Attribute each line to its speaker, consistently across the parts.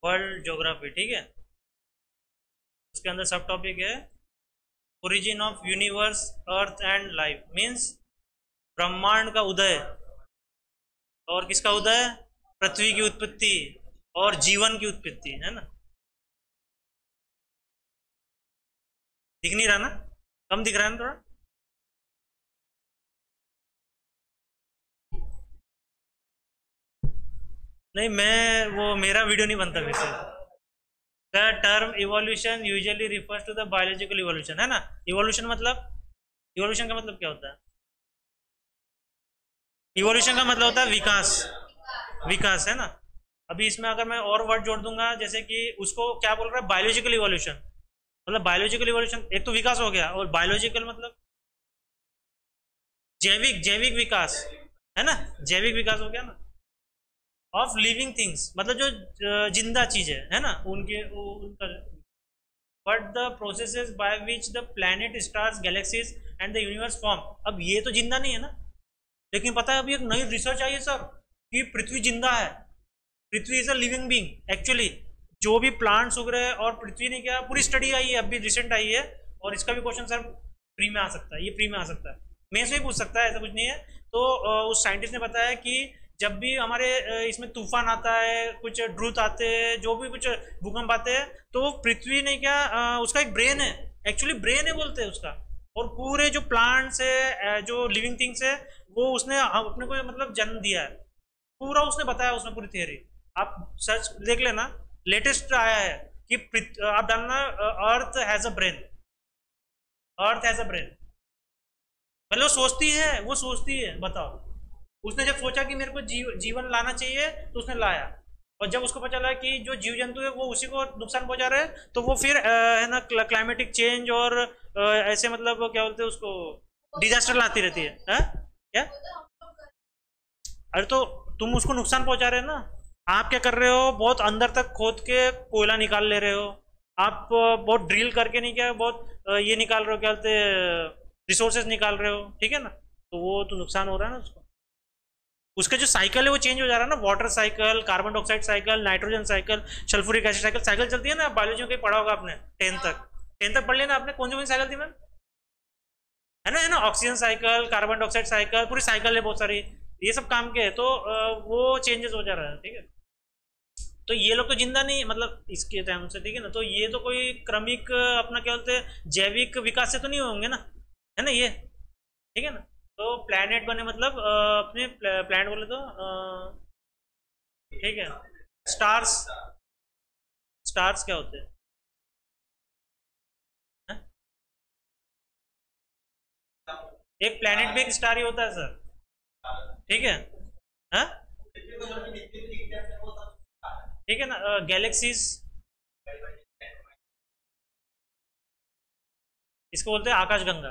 Speaker 1: World geography, ठीक है। उसके अंदर सब टॉपिक है origin of universe, earth and life, means ब्रह्मांड का उदय, और किसका उदय, पृथ्वी की उत्पत्ति और जीवन की उत्पत्ति, है ना। दिख नहीं रहा ना, कम दिख रहा है ना थोड़ा। नहीं, मैं वो मेरा वीडियो नहीं बनता वैसे। The term evolution usually refers to the biological evolution, है ना। इवोल्यूशन मतलब, इवोल्यूशन का मतलब क्या होता है? इवोल्यूशन का मतलब होता है विकास, विकास, है ना। अभी इसमें अगर मैं और वर्ड जोड़ दूंगा, जैसे कि उसको क्या बोल रहा है, बायोलॉजिकल इवोल्यूशन, मतलब बायोलॉजिकल इवोल्यूशन एक तो विकास हो गया, और बायोलॉजिकल मतलब जैविक, जैविक विकास, है ना, जैविक विकास हो गया ना। ऑफ लिविंग थिंग्स मतलब जो जिंदा चीजें है ना, उनके उनका। But the processes by which the planet, stars, galaxies and the universe form, अब ये तो जिंदा नहीं है ना, लेकिन पता है अभी एक नई रिसर्च आई है सर कि पृथ्वी जिंदा है, Prithvi is a living being actually. जो भी प्लांट्स उग रहे हैं और पृथ्वी ने क्या, पूरी स्टडी आई है अभी रिसेंट आई है, और इसका भी क्वेश्चन सर प्री में आ सकता है, ये प्री में आ सकता है, मेंस से भी पूछ सकता है, ऐसा कुछ नहीं है। तो उस साइंटिस्ट ने बताया कि जब भी हमारे इसमें तूफान आता है, कुछ ड्रूथ आते हैं, जो भी कुछ भूकंप आते हैं, तो पृथ्वी ने क्या, उसका एक ब्रेन है, एक्चुअली ब्रेन है बोलते हैं उसका, और पूरे जो प्लांट्स है, जो लिविंग थिंग्स है, वो उसने अपने को मतलब जन्म दिया है, पूरा उसने बताया उसमें पूरी थियरी। आप सर्च देख लेना, लेटेस्ट आया है कि आप डालना earth has a brain, earth has a brain, मतलब सोचती है, वो सोचती है, बताओ। उसने जब सोचा कि मेरे को जीवन लाना चाहिए तो उसने लाया, और जब उसको पता चला कि जो जीव जंतु है वो उसी को नुकसान पहुंचा रहे हैं, तो वो फिर है ना क्लाइमेटिक चेंज और ऐसे मतलब क्या बोलते हैं उसको, डिजास्टर लाती रहती है, क्या। अरे तो तुम उसको नुकसान पहुंचा रहे हो ना, आप क्या कर रहे हो, बहुत अंदर तक खोद के कोयला निकाल ले रहे हो, आप बहुत ड्रिल करके नहीं, क्या बहुत ये निकाल रहे हो, क्या बोलते रिसोर्सेज निकाल रहे हो, ठीक है ना, तो वो तो नुकसान हो रहा है ना उसको। उसका जो साइकिल है वो चेंज हो जा रहा है ना, water cycle, carbon dioxide cycle, nitrogen cycle, sulphuric acid cycle, cycle चलती है ना, बायोलॉजी में पढ़ा होगा आपने, 10 तक, 10 तक पढ़ लेना आपने, कौन सी साइकिल थी मैम, है ना, oxygen cycle, carbon dioxide cycle, पूरी साइकिल है बहुत सारी, ये सब काम के है, तो वो चेंजेस हो जा रहा है, ठीक है। तो ये लोग तो जिंदा नहीं मतलब इसके टाइम से, ठीक है ना, तो ये तो कोई क्रमिक अपना क्या बोलते हैं जैविक विकास से तो नहीं होंगे ना, है ना ये, ठीक है ना। तो प्लैनेट बने मतलब अपने प्लैनेट बोले तो ठीक है, स्टार्स, स्टार्स क्या होते हैं, है? एक प्लैनेट भी एक स्टार ही होता है सर, ठीक है, हाँ ठीक है ना। गैलेक्सीज इसको बोलते हैं आकाशगंगा,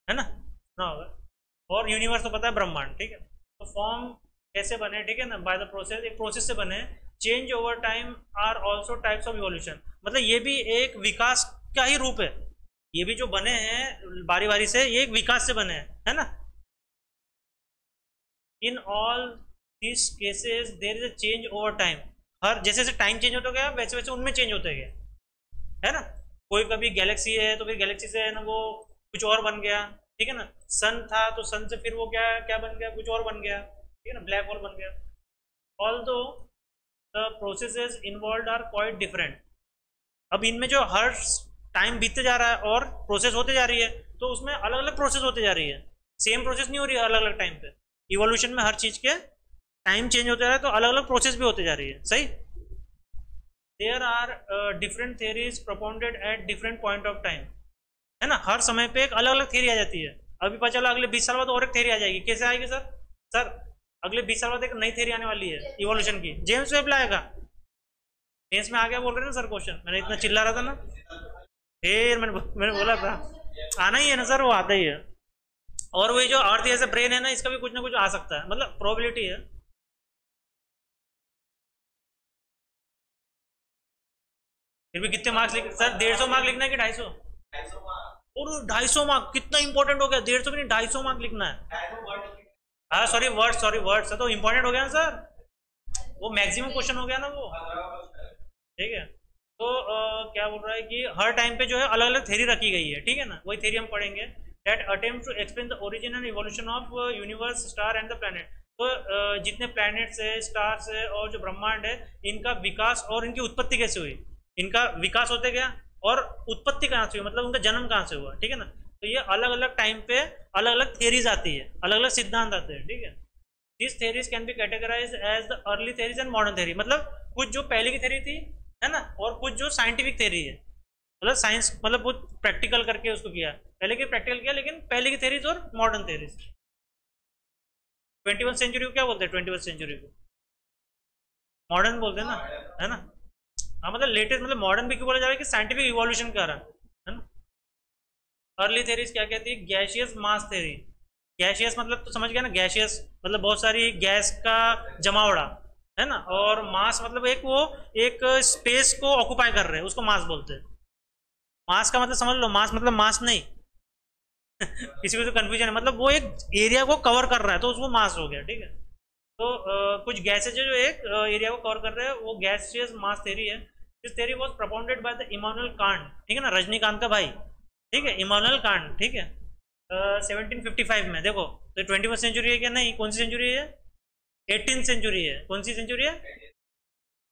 Speaker 1: है ना, सुना होगा। और यूनिवर्स तो पता है ब्रह्मांड, ठीक है। तो फॉर्म कैसे बने, ठीक है ना, बाय द प्रोसेस, एक प्रोसेस से बने। Change over time are also types of evolution, मतलब ये भी एक विकास का ही रूप है, ये भी जो बने हैं बारी बारी से, ये एक विकास से बने हैं, है ना। In all this cases there is a change over time, हर जैसे जैसे टाइम चेंज होता गया वैसे वैसे उनमें चेंज होते गए, है ना। कोई कभी गैलेक्सी है तो फिर गैलेक्सी से है ना वो कुछ और बन गया, ठीक है ना। सन था तो सन से फिर वो क्या क्या बन गया, कुछ और बन गया, ठीक है ना, ब्लैक होल बन गया। Although the processes involve are quite different, अब इनमें जो हर टाइम बीतते जा रहा है और प्रोसेस होते जा रही है, तो उसमें अलग अलग प्रोसेस होते जा रही है, सेम प्रोसेस नहीं हो रही है अलग अलग टाइम पे। इवोल्यूशन में हर चीज के टाइम चेंज होते जा रहा है, तो अलग अलग प्रोसेस भी होते जा रही है, सही। There are different theories propounded at different point of time, है ना, हर समय पे एक अलग अलग थियरी आ जाती है। अभी पता चला अगले 20 साल बाद और एक थियरी आ जाएगी, कैसे आएगी सर, सर अगले 20 साल बाद एक नई थियरी आने वाली है इवोल्यूशन की, जेम्स वेब लाएगा। मेंस में आ गया बोल रहे ना सर क्वेश्चन, मैंने इतना चिल्ला रहा था ना, फिर मैंने बोला था आना ही है ना सर, वो आता ही है। और वही जो अर्थ ऐसे ब्रेन है ना, इसका भी कुछ ना कुछ आ सकता है, मतलब प्रोबेबिलिटी है। फिर भी कितने मार्क्स लिख सर, 150 मार्क लिखना है कि 250? और 250 मार्क कितना इंपॉर्टेंट हो गया, 150 भी नहीं 250 मार्क लिखना है। हाँ सॉरी वर्ड, सॉरी वर्ड, तो इंपॉर्टेंट हो गया ना सर, वो मैक्सिमम क्वेश्चन हो गया ना वो। ठीक है। तो क्या बोल रहा है कि हर टाइम पे जो है अलग अलग थ्योरी रखी गई है, ठीक है ना, वही थ्योरी हम पढ़ेंगे। That attempt to explain the origin and evolution of universe, star and the planet. तो जितने प्लैनेट्स है, स्टार्स है और जो ब्रह्मांड है, इनका विकास और इनकी उत्पत्ति कैसे हुई, इनका विकास होते गया और उत्पत्ति कहाँ से हुई, मतलब उनका जन्म कहाँ से हुआ, ठीक है ना। तो ये अलग अलग टाइम पे अलग अलग थियरीज आती है, अलग अलग सिद्धांत आते हैं, ठीक है। This theories can be categorize as the early theories and modern theory, मतलब कुछ जो पहले की थेरी थी, है ना, और कुछ जो साइंटिफिक थेरी है, मतलब साइंस, मतलब कुछ प्रैक्टिकल करके उसको किया, पहले की प्रैक्टिकल किया, लेकिन पहले की थेरीज और मॉडर्न थेरीज। 21 सेंचुरी को क्या बोलते हैं, 21 सेंचुरी को मॉडर्न बोलते हैं ना, है ना। हाँ, मतलब लेटेस्ट, मतलब मॉडर्न भी क्यों बोला जा रहा है कि साइंटिफिक इवोल्यूशन के कारण, है ना। अर्ली थेरीज क्या कहती है, गैशियस मास थेरी। गैशियस मतलब तो समझ गया ना, गैशियस मतलब बहुत सारी गैस का जमावड़ा, है ना, और मास मतलब एक वो एक स्पेस को ऑक्यूपाई कर रहे हैं, उसको मास बोलते हैं। मास का मतलब समझ लो, मास मतलब मास नहीं किसी को तो कंफ्यूजन है, मतलब वो एक एरिया को कवर कर रहा है तो उसको मास हो गया, ठीक है। तो कुछ गैसेज जो एक एरिया को कवर कर रहे हैं, वो गैसियस मास थ्योरी है। This theory was propounded by the Immanuel Kant, ठीक है ना, रजनीकांत का भाई, ठीक है, इमानुएल कांट, ठीक है, 1755 में। देखो तो 21 सेंचुरी है क्या, नहीं, कौन सी सेंचुरी है, 18th सेंचुरी है, कौन सी सेंचुरी है,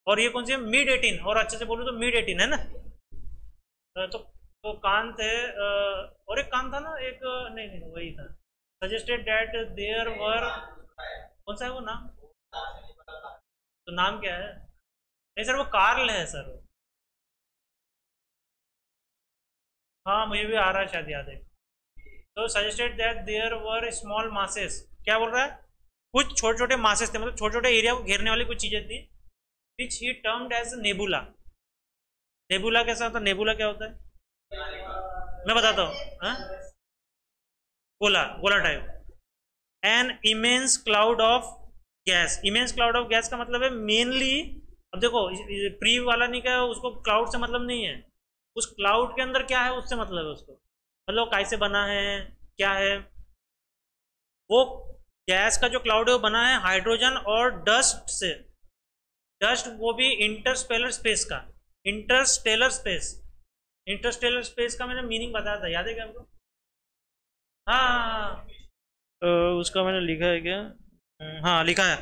Speaker 1: और ये कौन सी है, मिड 18, और अच्छे से बोलूँ तो मिड 18 है ना। तो कांत है, और एक कांत था ना, एक नहीं नहीं वही था, सजेस्टेड दैट देयर वर, कौन सा है वो नाम, तो नाम क्या है, नहीं सर वो कार्ल है सर। हाँ मुझे भी आ रहा है, शायद याद है। तो suggested that there were small masses, क्या बोल रहा है, कुछ छोटे छोटे मासेस थे, मतलब छोटे छोटे एरिया को घेरने वाली कुछ चीजें थी, विच ही टर्म्ड एज नेबुला। नेबुला कैसा होता है, नेबुला क्या होता है, मैं बताता हूँ, हाँ? गोला, गोला type, an immense cloud of gas. Immense cloud of gas का मतलब है मेनली, अब देखो प्री वाला नहीं, क्या उसको क्लाउड से मतलब नहीं है, उस क्लाउड के अंदर क्या है उससे मतलब है उसको, मतलब कैसे बना है, क्या है वो। गैस का जो क्लाउड है वो बना है हाइड्रोजन और डस्ट से, डस्ट वो भी इंटरस्टेलर स्पेस का, इंटरस्टेलर स्पेस, इंटरस्टेलर स्पेस का मैंने मीनिंग बताया था, याद है क्या आपको, हाँ हाँ हाँ, उसका मैंने लिखा है क्या, हाँ लिखा है।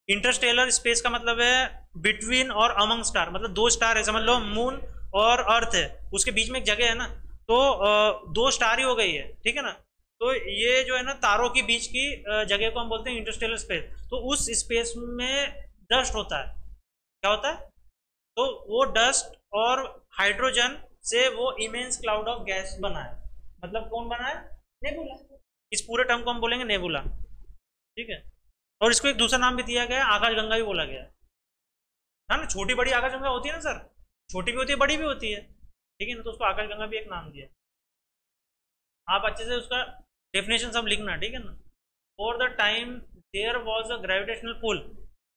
Speaker 1: इंटरस्टेलर स्पेस का मतलब है बिटवीन और अमंग स्टार, मतलब दो स्टार है, समझ लो मून और अर्थ है, उसके बीच में एक जगह है ना, तो दो स्टार ही हो गई है, ठीक है ना। तो ये जो है ना तारों के बीच की जगह को हम बोलते हैं इंटरस्टेलर स्पेस। तो उस स्पेस में डस्ट होता है, क्या होता है, तो वो डस्ट और हाइड्रोजन से वो इमेंस क्लाउड ऑफ गैस बना है, मतलब कौन बना है, नेबुला। इस पूरे टर्म को हम बोलेंगे नेबुला, ठीक है। और इसको एक दूसरा नाम भी दिया गया है, आकाशगंगा भी बोला गया है ना, छोटी बड़ी आकाशगंगा होती है ना सर, छोटी भी होती है बड़ी भी होती है, ठीक है ना, तो उसको आकाशगंगा भी एक नाम दिया। आप अच्छे से उसका डेफिनेशन सब लिखना, ठीक है ना। For the time there was a gravitational pull,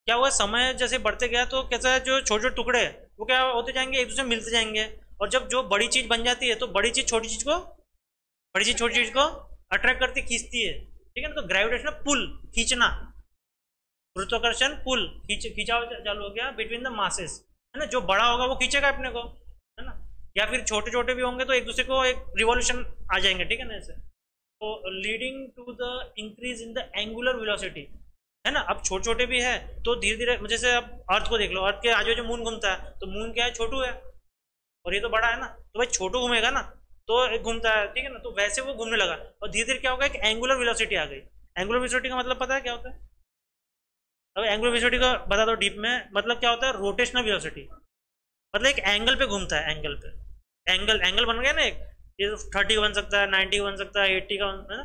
Speaker 1: क्या हुआ, समय जैसे बढ़ते गया तो कैसा है, जो छोटे छोटे टुकड़े वो क्या होते जाएंगे, एक दूसरे में मिलते जाएंगे, और जब जो बड़ी चीज बन जाती है तो बड़ी चीज छोटी चीज को, बड़ी चीज छोटी चीज को अट्रैक्ट करती, खींचती है, ठीक है ना। तो ग्रेविटेशनल पुल, खींचना, गुरुत्वाकर्षण पुल, खींचाव चालू हो गया बिटवीन द मासेस, है ना, जो बड़ा होगा वो खींचेगा अपने को, है ना, या फिर छोटे छोटे भी होंगे तो एक दूसरे को एक रिवॉल्यूशन आ जाएंगे, ठीक है ना ऐसे। तो leading to the increase in the angular velocity, है ना। अब छोटे छोटे भी है तो धीरे धीरे, जैसे अब अर्थ को देख लो, अर्थ के आजू जो मून घूमता है तो मून क्या है, छोटू है, और ये तो बड़ा है ना, तो भाई छोटू घूमेगा ना तो घूमता है, ठीक है ना, तो वैसे वो घूमने लगा, और धीरे धीरे क्या होगा, एक एंगुलर वेलोसिटी आ गई। एंगुलर वेलोसिटी का मतलब पता है क्या होता है, अब एंगुलर वेलोसिटी का बता दो डीप में, मतलब क्या होता है, रोटेशनल वेलोसिटी, मतलब एक एंगल पे घूमता है, एंगल पे, एंगल एंगल बन गया ना एक, ये 30 का बन सकता है, 90 का बन सकता है, 80 का है ना।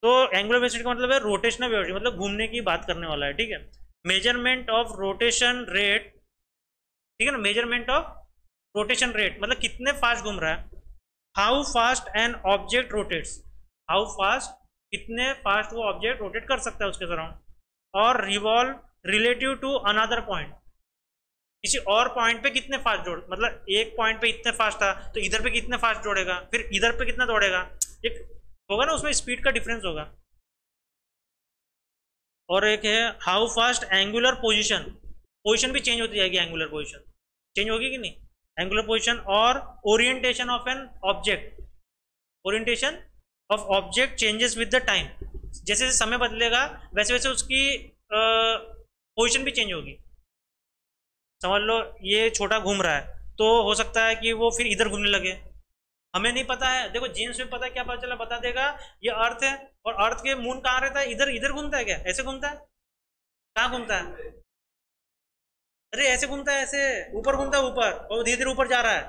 Speaker 1: तो एंगुलर वेलोसिटी का मतलब है रोटेशनल वेलोसिटी, मतलब घूमने की बात करने वाला है, ठीक है। मेजरमेंट ऑफ रोटेशन रेट, ठीक है ना, मेजरमेंट ऑफ रोटेशन रेट मतलब कितने फास्ट घूम रहा है, how fast an object rotates, how fast, कितने फास्ट वो ऑब्जेक्ट रोटेट कर सकता है उसके सराउंड, और revolve relative to another point, किसी और पॉइंट पे कितने फास्ट जोड़, मतलब एक पॉइंट पे इतने फास्ट था तो इधर पे कितने फास्ट जोड़ेगा, फिर इधर पे कितना दौड़ेगा, एक होगा ना, उसमें स्पीड का डिफरेंस होगा। और एक है how fast angular position, position भी चेंज होती जाएगी, एंगुलर पोजीशन चेंज होगी कि नहीं, एंगुलर पोजीशन और orientation of an object, orientation of object changes with the time, जैसे जैसे समय बदलेगा वैसे वैसे उसकी पोजीशन भी चेंज होगी। समझ लो ये छोटा घूम रहा है तो हो सकता है कि वो फिर इधर घूमने लगे, हमें नहीं पता है। देखो जेम्स वेब पता है क्या पता चला, बता देगा ये अर्थ है और अर्थ के मून कहाँ रहता है, इधर इधर घूमता है क्या, ऐसे घूमता है, कहाँ घूमता है, अरे ऐसे घूमता है, ऐसे ऊपर घूमता है, ऊपर, और धीरे धीरे ऊपर जा रहा है।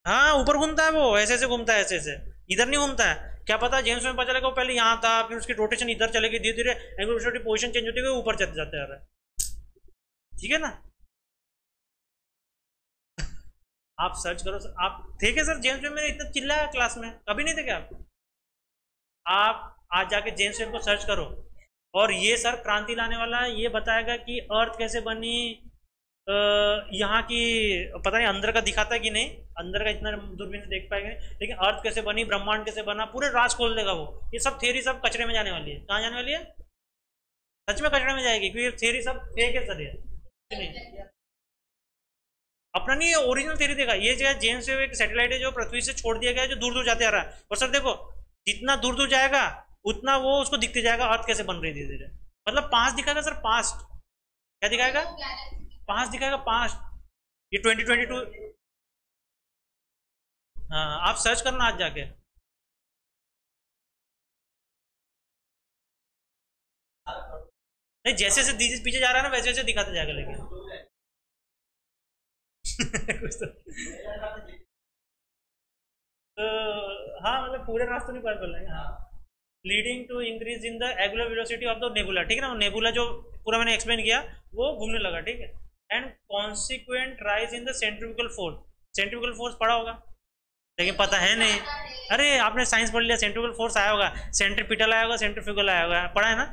Speaker 1: हाँ ऊपर घूमता है वो, ऐसे ऐसे घूमता है, ऐसे ऐसे, इधर नहीं घूमता है। क्या पता जेम्स में पता चलेगा वो पहले यहाँ था, फिर उसकी रोटेशन इधर चलेगी, धीरे धीरे एंगुलर पोजीशन चेंज होती है, ऊपर चलते जाते जा रहा है। ठीक है ना, आप सर्च करो सर, आप थे क्या सर जेम्स वेब में, इतना चिल्लाया क्लास में, कभी नहीं थे क्या आप आज जाके जेम्स वेब को सर्च करो, और ये सर क्रांति लाने वाला है, ये बताएगा कि अर्थ कैसे बनी, यहाँ की पता नहीं अंदर का दिखाता है कि नहीं, अंदर का इतना दूरबीन से देख पाएंगे, लेकिन अर्थ कैसे बनी, ब्रह्मांड कैसे बना, पूरे राज खोल देगा वो। ये सब थ्योरी सब कचरे में जाने वाली है, कहाँ जाने वाली है, सच में कचरे में जाएगी, क्योंकि थ्योरी सब फेक है सर, ये नहीं अपना नहीं, ओरिजिनल थ्योरी देखा, ये जो जेम्स वेब एक सैटेलाइट है जो पृथ्वी से छोड़ दिया गया है, जो दूर दूर जाते आ रहा है, और सर देखो जितना दूर दूर जाएगा उतना वो उसको दिखते जाएगा अर्थ कैसे बन रही धीरे धीरे, मतलब पास्ट दिखाएगा सर, पास्ट क्या दिखाएगा, पास्ट दिखाएगा, पास्ट, ये 2022। हाँ आप सर्च करना आज जाके, नहीं जैसे जैसे पीछे जा रहा है ना वैसे वैसे दिखाते जाएगा, लेकिन कुछ तो हाँ मतलब पूरे रास्ते नहीं पता चल रहे, हाँ leading to increase in the angular velocity of the nebula, ठीक है ना, नेबुला जो पूरा मैंने एक्सप्लेन किया वो घूमने लगा, ठीक है, and consequent rise in the centrifugal force, centrifugal force पढ़ा होगा लेकिन पता है नहीं, अरे आपने साइंस पढ़ लिया, सेंट्रीफ्यूगल फोर्स आया होगा, सेंट्रीपिटल आया होगा, सेंट्रीफ्यूगल आया होगा, पढ़ा है ना।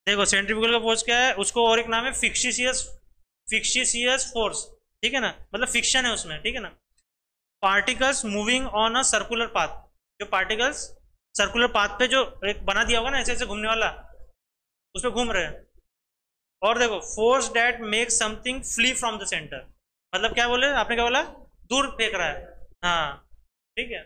Speaker 1: देखो सेंट्रीफ्यूगल का फोर्स क्या है, उसको और एक नाम है फिक्सिशियस, फिक्सिशियस फोर्स, ठीक है ना, मतलब फिक्शन है उसमें, ठीक है ना, particles moving on a circular path, जो पार्टिकल्स सर्कुलर पाथ पे जो एक बना दिया होगा ना ऐसे ऐसे घूमने वाला, उस पर घूम रहे हैं, और देखो force that make something flee from the centre, मतलब क्या बोले आपने, क्या बोला, दूर फेंक रहा है, हाँ ठीक है,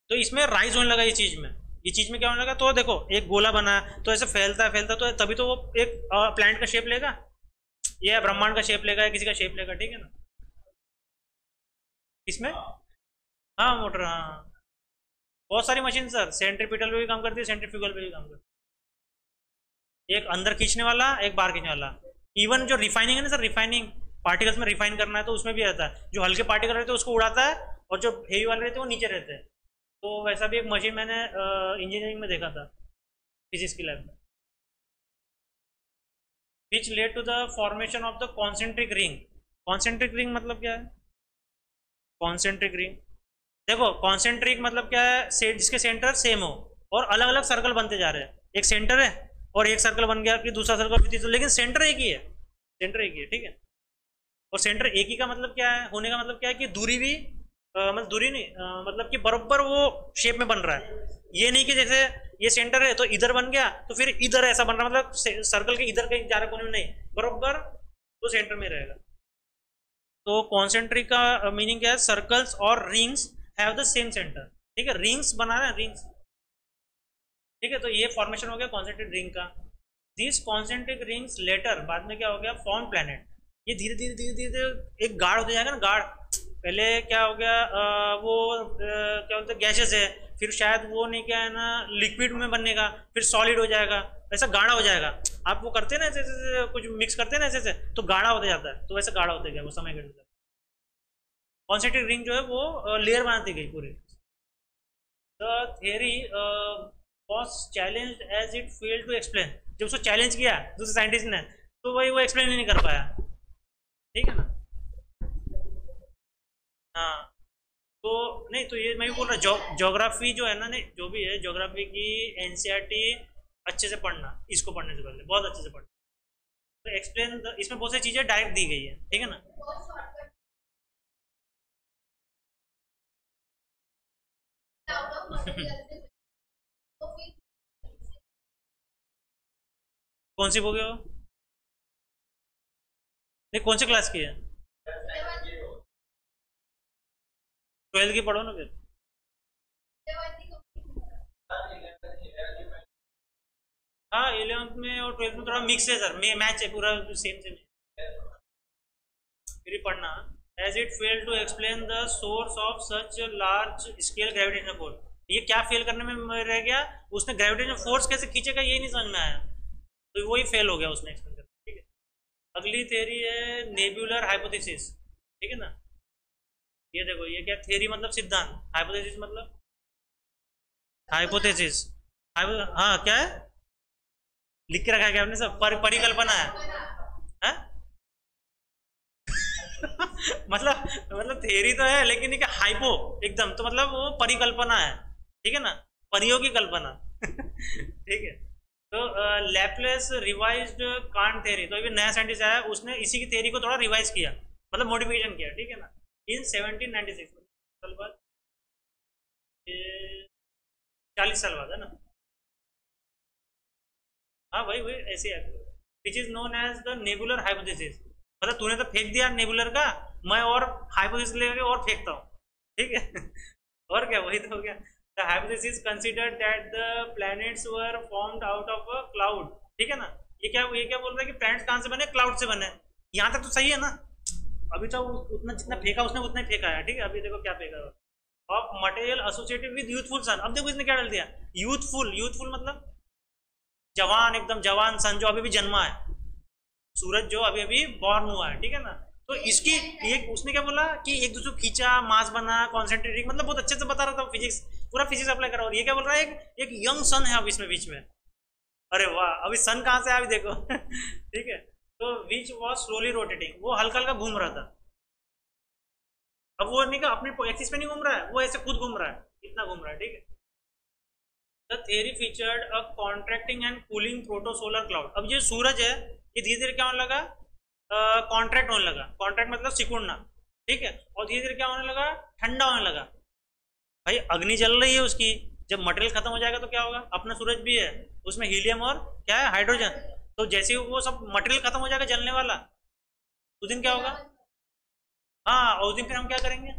Speaker 1: तो इसमें राइज होने लगा ये चीज में, ये चीज में क्या होने लगा, तो देखो एक गोला बना तो ऐसे फैलता है फैलता, तो तभी तो वो एक प्लैनेट का शेप लेगा, ये ब्रह्मांड का शेप लेगा, या किसी का शेप लेगा, ठीक है ना, इसमें हाँ मोटर, हाँ बहुत सारी मशीन सर, सेंट्रीपिटल पे भी काम करती है, सेंट्रीफ्यूगल पे भी काम करती है, एक अंदर खींचने वाला, एक बाहर खींचने वाला, इवन जो रिफाइनिंग है ना सर, रिफाइनिंग पार्टिकल्स में रिफाइन करना है तो उसमें भी रहता है, जो हल्के पार्टिकल रहते हैं उसको उड़ाता है, और जो हेवी वाले रहते हैं वो नीचे रहते हैं, तो वैसा भी एक मशीन मैंने इंजीनियरिंग में देखा था, फिजिक्स की लैब में, which led to the formation of the concentric ring, concentric ring मतलब क्या है, कॉन्सेंट्रिक रिंग, देखो कॉन्सेंट्रिक मतलब क्या है, जिसके सेंटर सेम हो और अलग अलग सर्कल बनते जा रहे हैं, एक सेंटर है और एक सर्कल बन गया, फिर दूसरा सर्कल, फिर तीसरा, लेकिन सेंटर एक ही है, सेंटर एक ही है, ठीक है, और सेंटर एक ही का मतलब क्या है, होने का मतलब क्या है कि दूरी भी मतलब दूरी नहीं, मतलब कि बराबर वो शेप में बन रहा है, ये नहीं कि जैसे ये सेंटर है तो इधर बन गया तो फिर इधर ऐसा बन रहा है, मतलब सर्कल के इधर कहीं जा रहे कोने में नहीं, बराबर तो सेंटर में रहेगा। तो कॉन्सेंट्रिक का मीनिंग क्या है, सर्कल्स और rings have the same centre, ठीक है, रिंग्स बना रहे हैं, रिंग्स, ठीक है, तो ये फॉर्मेशन हो गया कॉन्सेंट्रिक रिंग का, दिस कॉन्सेंट्रिक रिंग्स लेटर बाद में क्या हो गया, फॉर्म प्लैनेट, ये धीरे धीरे धीरे धीरे एक गाढ़ होता जाएगा ना, गाढ़, पहले क्या हो गया वो क्या बोलते हैं गैसेस है, फिर शायद वो नहीं क्या है ना लिक्विड में बनने का, फिर सॉलिड हो जाएगा, ऐसा गाढ़ा हो जाएगा, आप वो करते हैं ना ऐसे ऐसे कुछ मिक्स करते हैं ना ऐसे ऐसे, तो गाढ़ा होता जाता है, तो वैसे गाढ़ा होता गया वो समय के साथ, कॉन्सेंट्रिक रिंग जो है वो लेयर बनाती गई पूरी। The theory was challenge as it fail to explain, जब उसको चैलेंज किया दूसरे साइंटिस्ट ने तो वही वो एक्सप्लेन ही नहीं कर पाया, ठीक है ना, हाँ तो नहीं तो ये मैं भी बोल रहा, ज्योग्राफी जो है ना, नहीं जो भी है ज्योग्राफी की एनसीईआरटी अच्छे से पढ़ना, इसको पढ़ने से पहले बहुत अच्छे से पढ़ना, तो एक्सप्लेन इसमें बहुत सी चीज़ें डायरेक्ट दी गई है, ठीक है ना। कौन सी बुक है वो? नहीं, कौन सी क्लास की है? 12th की पढ़ो ना फिर। हाँ, 11th में और 12th में थोड़ा मिक्स है सर, मैच है पूरा, सेम सेम फिर पढ़ना। As it fail to explain the source of such large scale gravitational force, ये क्या फेल करने में रह गया, उसने ग्रेविटेशनल फोर्स कैसे खींचेगा ये नहीं समझ में आया, तो वही फेल हो गया उसने एक्सप्लेन करना। ठीक है, अगली थ्योरी है नेबुलर हाइपोथेसिस। ठीक है ना, ये देखो, ये क्या थ्योरी मतलब सिद्धांत, हाइपोथेसिस मतलब हाइपोथेसिस। हाँ क्या है, लिख के रखा है क्या आपने सब? परिकल्पना है, है? मतलब थ्योरी तो है लेकिन ये हाइपो एकदम, तो मतलब वो परिकल्पना है। ठीक है ना, परियों की कल्पना। ठीक है, तो लैपलेस रिवाइज्ड कांट थ्योरी, तो अभी नया साइंटिस्ट आया, उसने इसी की थ्योरी को थोड़ा रिवाइज किया, मतलब मॉडिफिकेशन किया। ठीक है ना, इन 1796, साल बाद, 40 साल बाद, है ना? हाँ भाई वही ऐसे है, which is known as the nebular hypothesis, मतलब तूने तो फेंक दिया नेबुलर का, मैं और हाइपोथेसिस लेकर और फेंकता हूँ। ठीक है। और क्या, वही तो हो गया। The hypothesis considered that the planets were formed out of a cloud. ठीक है ना, ये क्या बोल रहा है कि प्लैनेट्स कहाँ से बने, क्लाउड से बने। यहाँ तक तो सही है ना, अभी तो उतना जितना फेंका उसने उतना ही फेंका है। ठीक है, अभी देखो क्या फेंका off material associated with youthful sun. अब देखो इसने क्या डाल दिया, यूथफुल। यूथफुल मतलब जवान, एकदम जवान सन जो अभी भी जन्मा है, सूरज जो अभी अभी बॉर्न हुआ है। ठीक है ना, तो इसकी एक उसने क्या बोला कि एक दूसरे को खींचा, मास बना, कॉन्सेंट्रेटिंग, मतलब बहुत अच्छे से बता रहा था फिजिक्स, पूरा फिजिक्स अप्लाई करा। और ये क्या बोल रहा है, एक यंग सन है अब इसमें बीच में। अरे वाह, अभी सन कहाँ से अभी देखो। ठीक है, तो विच वॉज स्लोली रोटेटिंग, वो हल्का हल्का घूम रहा था। अब वो नहीं, अपने एक्सिस पे नहीं घूम रहा है, वो ऐसे खुद घूम रहा है, इतना घूम रहा है। ठीक है, the theory featured a contracting and cooling protosolar cloud. अब ये सूरज है, ये धीरे धीरे क्या होने लगा, कॉन्ट्रैक्ट होने लगा। कॉन्ट्रैक्ट मतलब सिकुड़ना। ठीक है, और धीरे धीरे क्या होने लगा, ठंडा होने लगा। भाई अग्नि जल रही है उसकी, जब मटेरियल खत्म हो जाएगा तो क्या होगा, अपना सूरज भी है, उसमें हीलियम और क्या है, हाइड्रोजन। तो जैसे ही वो सब मटेरियल खत्म हो जाएगा जलने वाला, उस दिन क्या होगा, हाँ, और उस दिन फिर हम क्या करेंगे,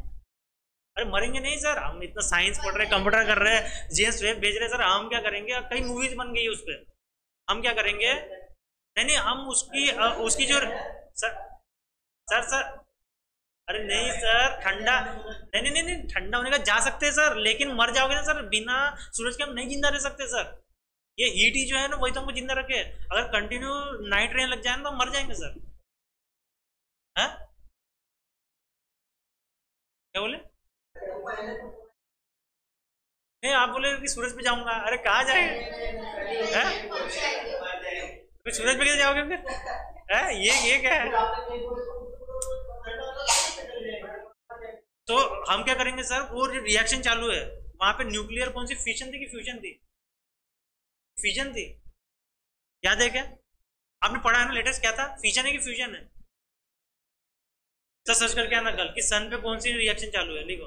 Speaker 1: अरे मरेंगे नहीं सर, हम इतना साइंस पढ़ रहे हैं, कंप्यूटर कर रहे हैं, जेम्स वेब भेज रहे हैं सर, हम क्या करेंगे, कई मूवीज बन गई है उस पर, हम क्या करेंगे, नहीं नहीं, हम उसकी जो सर सर सर अरे नहीं सर, ठंडा नहीं नहीं नहीं नहीं, ठंडा होने का जा सकते हैं सर, लेकिन मर जाओगे ना सर, बिना सूरज के हम नहीं जिंदा रह सकते सर। ये हीट ही जो है ना, वही तो हमको जिंदा रखे, अगर कंटिन्यू नाइट रेन लग जाए तो हम मर जाएंगे सर। है क्या बोले, नहीं आप बोले कि सूरज पे जाऊंगा, अरे कहाँ जाएंगे, सूरज पे कैसे जाओगे फिर, है ये क्या है। तो हम क्या करेंगे सर, वो रिएक्शन चालू है वहां पे, न्यूक्लियर कौन सी फिशन थी कि फ्यूजन थी, फिजन थी, याद है क्या, आपने पढ़ा है ना, लेटेस्ट क्या था, फिजन है कि फ्यूजन है। तो सर्च करके आना कल कि सन पे कौन सी रिएक्शन चालू है, लिखो।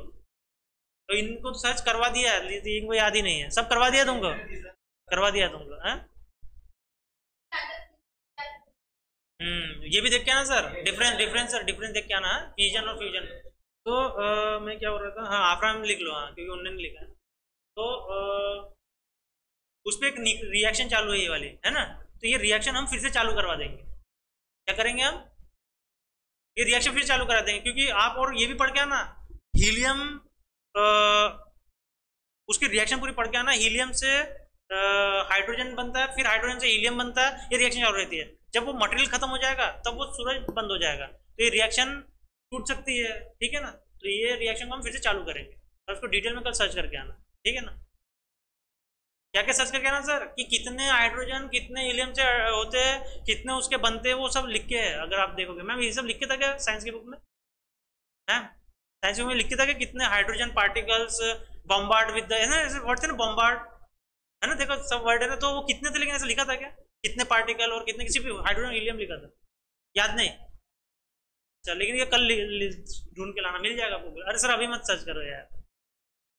Speaker 1: तो इनको तो सर्च करवा दिया है, इनको याद ही नहीं है, सब करवा दिया तुमको, करवा दिया तुमको, है। ये भी देख के आना sir, difference difference sir, difference देख के आना, फ्यूजन और फ्यूजन। तो मैं क्या बोल रहा था, हाँ आफ्राम लिख लो, हाँ क्योंकि उन्होंने लिखा है। तो उस पर एक रिएक्शन चालू है ये वाली, है ना, तो ये रिएक्शन हम फिर से चालू करवा देंगे। क्या करेंगे हम, ये रिएक्शन फिर चालू करा देंगे, क्योंकि आप और ये भी पढ़ के आना, हीलियम, उसकी रिएक्शन पूरी पढ़ के आना, हीलियम से हाइड्रोजन बनता है, फिर हाइड्रोजन से हीलियम बनता है, ये रिएक्शन चालू रहती है। जब वो मटेरियल खत्म हो जाएगा तब वो सूरज बंद हो जाएगा, तो ये रिएक्शन टूट सकती है। ठीक है ना, तो ये रिएक्शन को हम फिर से चालू करेंगे, और उसको डिटेल में कल सर्च करके आना। ठीक है ना, क्या क्या सर्च करके आना सर, कि कितने हाइड्रोजन कितने हीलियम से होते हैं, कितने उसके बनते हैं, वो सब लिख के है। अगर आप देखोगे, मैम ये सब लिख के था क्या साइंस की बुक में, है साइंस की बुक में लिख के था कि कितने hydrogen particles bombard with the, है ना, ऐसे वर्ड थे ना, बॉम्बार्ड, है ना, देखो सब वर्ड है ना, तो वो कितने थे, लेकिन ऐसे लिखा था क्या, कितने पार्टिकल और कितने, किसी भी हाइड्रोजन हीलियम लिखा था, याद नहीं। चल, लेकिन ये कल ढूंढ के लाना, मिल जाएगा आपको। अरे सर अभी मत सर्च करो यार।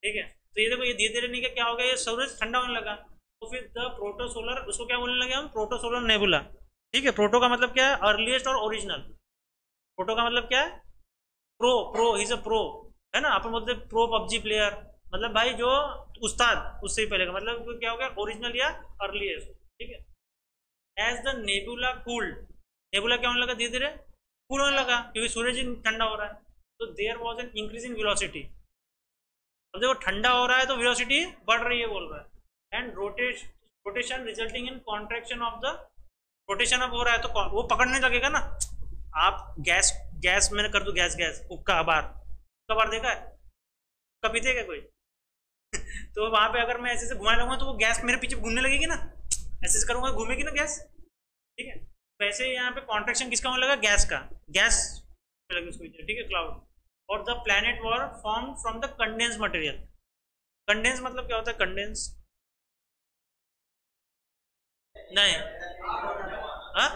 Speaker 1: ठीक है, तो ये देखो, ये धीरे धीरे नहीं क्या हो गया, ये सूरज ठंडा होने लगा, तो फिर द प्रोटोसोलर, उसको क्या बोलने लगे हम, प्रोटोसोलर नेबुला। ठीक है, प्रोटो का मतलब क्या है, अर्लीस्ट और ओरिजिनल। प्रोटो का मतलब क्या है, pro, pro is a pro, है ना, अपन बोलते प्रो पबजी प्लेयर, मतलब भाई जो उस्ताद उससे ही पहले का, मतलब क्या हो गया, ओरिजिनल या अर्लीस्ट। ठीक है, as the nebula cooled, nebula क्या होने लगा, धीरे धीरे कूल होने लगा क्योंकि सूरज ठंडा हो रहा है, तो there was an increase in velocity. अब देखो ठंडा हो रहा है तो वेलोसिटी बढ़ रही है बोल रहा है, and rotation resulting in contraction of the, rotation अब हो रहा है तो वो पकड़ने लगेगा ना। आप गैस, गैस मैंने कर दूं, गैस गैस हुक्का बार, हुक्का बार देखा है, हुक्का पीते क्या कोई तो वहां पे अगर मैं ऐसे से घुमा लूंगा तो वो गैस मेरे पीछे घूमने लगेगी ना, ऐसे करूंगा घूमेगी ना गैस। ठीक है, वैसे यहाँ पे कॉन्ट्रैक्शन किसका होने लगा, गैस का, गैस लगे उसको, ठीक है, क्लाउड। और the planet were form from the condense material. Condense मतलब क्या होता है, कंडेंस नहीं, हाँ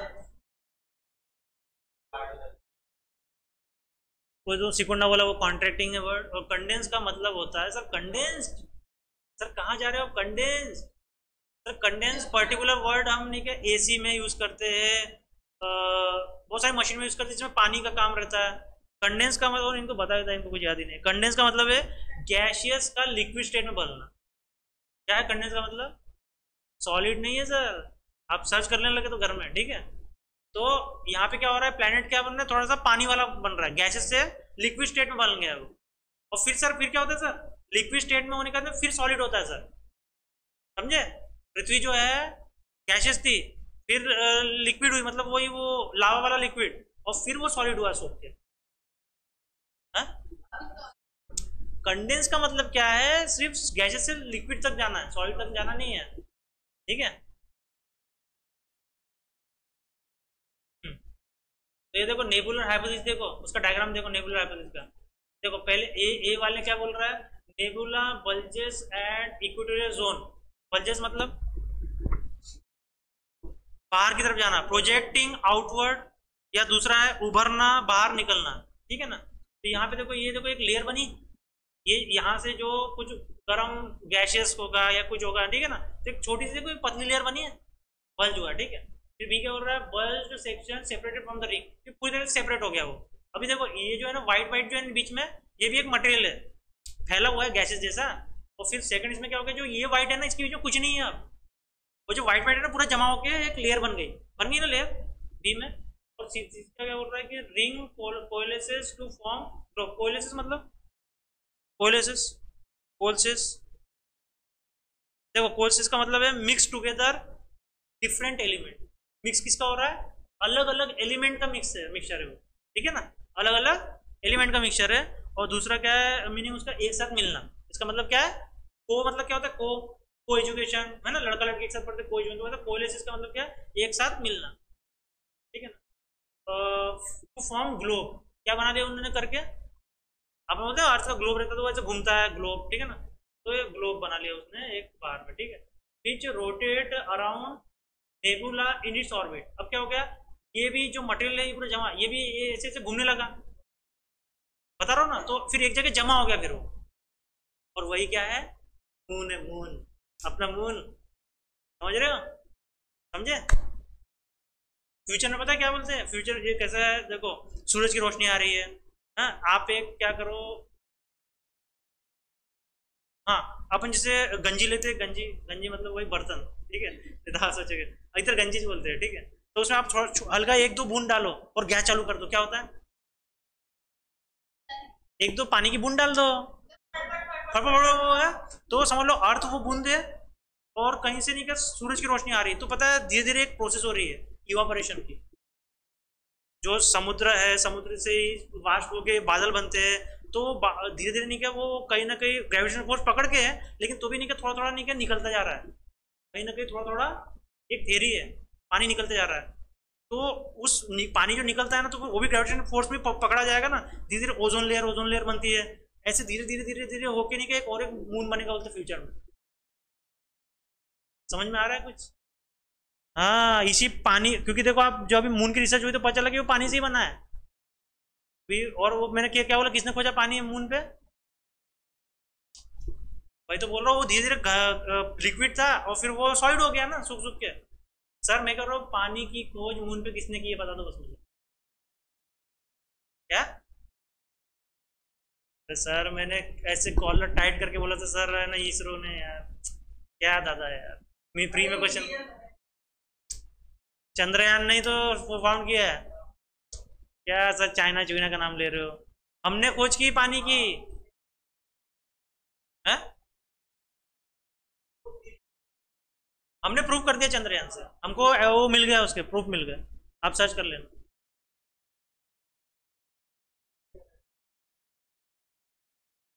Speaker 1: वो जो सिकुड़ना बोला वो कॉन्ट्रैक्टिंग है वर्ड, और कंडेंस का मतलब होता है सर कंडेंस्ड। सर कहाँ जा रहे हो, condense, sir condense particular word हम नहीं क्या एसी में यूज करते हैं, बहुत सारी मशीन में यूज करते हैं जिसमें पानी का काम रहता है। कंडेंस का मतलब, इनको बता देता है, इनको कुछ याद ही नहीं। कंडेंस का मतलब है गैशियस का लिक्विड स्टेट में बदलना। क्या है कंडेंस का मतलब, सॉलिड नहीं है सर, आप सर्च करने लगे तो घर में, ठीक है। तो यहाँ पे क्या हो रहा है, प्लेनेट क्या बन रहा है, थोड़ा सा पानी वाला बन रहा है, गैसेस से लिक्विड स्टेट में बन गया वो। और फिर सर फिर क्या होता है सर, लिक्विड स्टेट में होने के बाद फिर सॉलिड होता है सर, समझे। पृथ्वी जो है गैसेस थी, फिर लिक्विड हुई, मतलब वही वो लावा वाला लिक्विड, और फिर वो सॉलिड हुआ सूख के। कंडेंस का मतलब क्या है, सिर्फ गैसेस से लिक्विड तक जाना है, सॉलिड तक जाना नहीं है, ठीक है। तो ये देखो नेबुलर हाइपोथेसिस, देखो उसका डायग्राम देखो नेबुलर हाइपोथेसिस का। देखो पहले ए वाले क्या बोल रहा है, nebula bulges at equatorial zone. Bulges मतलब बाहर की तरफ जाना, प्रोजेक्टिंग आउटवर्ड, या दूसरा है उभरना, बाहर निकलना, ठीक है ना। तो यहाँ पे देखो, ये देखो एक लेयर बनी, ये यहाँ से जो कुछ गर्म गैसेस होगा या कुछ होगा, ठीक है ना, तो एक छोटी सी कोई पतली लेयर बनी है, बल्ज हुआ, ठीक है। फिर बी क्या बोल रहा है, bulge section separated from the ring, फिर पूरी तरह से सेपरेट हो गया वो। अभी देखो ये जो है ना व्हाइट व्हाइट जो है बीच में, ये भी एक मटेरियल है, फैला हुआ है गैसेस जैसा। और फिर सेकंड इसमें क्या हो गया, जो ये व्हाइट है ना इसके बीच में कुछ नहीं है, अब वो जो व्हाइट व्हाइट है ना पूरा जमा होकर एक लेयर बन गई ना लेयर बी में। और तीसरा क्या बोल रहा है कि रिंग कोलेसेस टू फॉर्म, कोलेसेस मतलब कोलेसिस, कोलसिस, देखो कोलसिस का मतलब है mix together different element. Mix किसका हो रहा है, अलग अलग एलिमेंट का मिक्सचर है वो, ठीक है ना, अलग अलग एलिमेंट का मिक्सचर है। और दूसरा क्या है मीनिंग उसका, एक साथ मिलना। इसका मतलब क्या है, को मतलब क्या होता है, को एजुकेशन है ना, लड़का लड़की एक साथ पढ़ते, को एजुकेशन मतलब कोलेसिस का मतलब क्या है, एक साथ मिलना, ठीक है ना। फॉर्म ग्लोब, क्या बना दिया उन्होंने करके, आप बोलते हैं अर्थ का ग्लोब रहता है तो वैसे घूमता है ग्लोब, ठीक है ना, तो ये ग्लोब बना लिया उसने एक बार में, ठीक है। विच rotate around nebula in its orbit. अब क्या हो गया, ये भी जो मटेरियल है ये पूरा जमा, ये भी ये ऐसे ऐसे घूमने लगा, बता रहा हूँ ना, तो फिर एक जगह जमा हो गया फिर वो। और वही क्या है, मून है, मून, अपना मून, समझ रहे हो, समझे। फ्यूचर में पता है क्या बोलते हैं, फ्यूचर ये कैसा है, देखो सूरज की रोशनी आ रही है, हाँ आप एक क्या करो, हाँ अपन जैसे गंजी लेते हैं, गंजी गंजी मतलब वही बर्तन, ठीक है, इधर गंजी बोलते हैं, ठीक है। तो उसमें आप हल्का एक दो बूंद डालो और गैस चालू कर दो, क्या होता है, एक दो पानी की बूंद डाल दो, है तो समझ लो अर्थ वो बूंद है, और कहीं से नहीं क्या सूरज की रोशनी आ रही है, तो पता है धीरे धीरे एक प्रोसेस हो रही है इवापोरेशन की। जो समुद्र है, समुद्र से वाष्प होके बादल बनते हैं, तो धीरे धीरे नहीं क्या वो कहीं ना कहीं ग्रेविटेशन फोर्स पकड़ के है, लेकिन तो भी नहीं क्या थोड़ा थोड़ा नहीं क्या निकलता जा रहा है, कहीं ना कहीं थोड़ा थोड़ा, एक थ्योरी है, पानी निकलते जा रहा है। तो उस पानी जो निकलता है ना, तो वो भी ग्रेविटेशन फोर्स में पकड़ा जाएगा ना, धीरे धीरे ओजोन लेयर बनती है, ऐसे धीरे धीरे धीरे धीरे होके नहीं क्या एक और एक मून बनेगा बोलते फ्यूचर में। समझ में आ रहा है कुछ, हाँ इसी पानी, क्योंकि देखो आप जो अभी मून की रिसर्च हुई तो पता चला कि वो पानी से ही बना है भी। और वो मैंने क्या बोला, किसने खोजा पानी है मून पे, भाई तो बोल रहा हूँ वो धीरे धीरे लिक्विड था और फिर वो सॉलिड हो गया ना सूख सूख के। सर मैं कह रहा हूँ पानी की खोज मून पे किसने की है बता दो बस मुझे। क्या? तो सर मैंने ऐसे कॉलर टाइट करके बोला था सर है ना इसरो ने यार। क्या दादा यार। मैं प्री में क्वेश्चन। चंद्रयान नहीं तो फाउंड किया है। क्या सर चाइना चुइना का नाम ले रहे हो। हमने खोज की पानी की। है? हमने प्रूव कर दिया चंद्रयान से हमको वो मिल गया उसके प्रूफ मिल गए। आप सर्च कर लेना।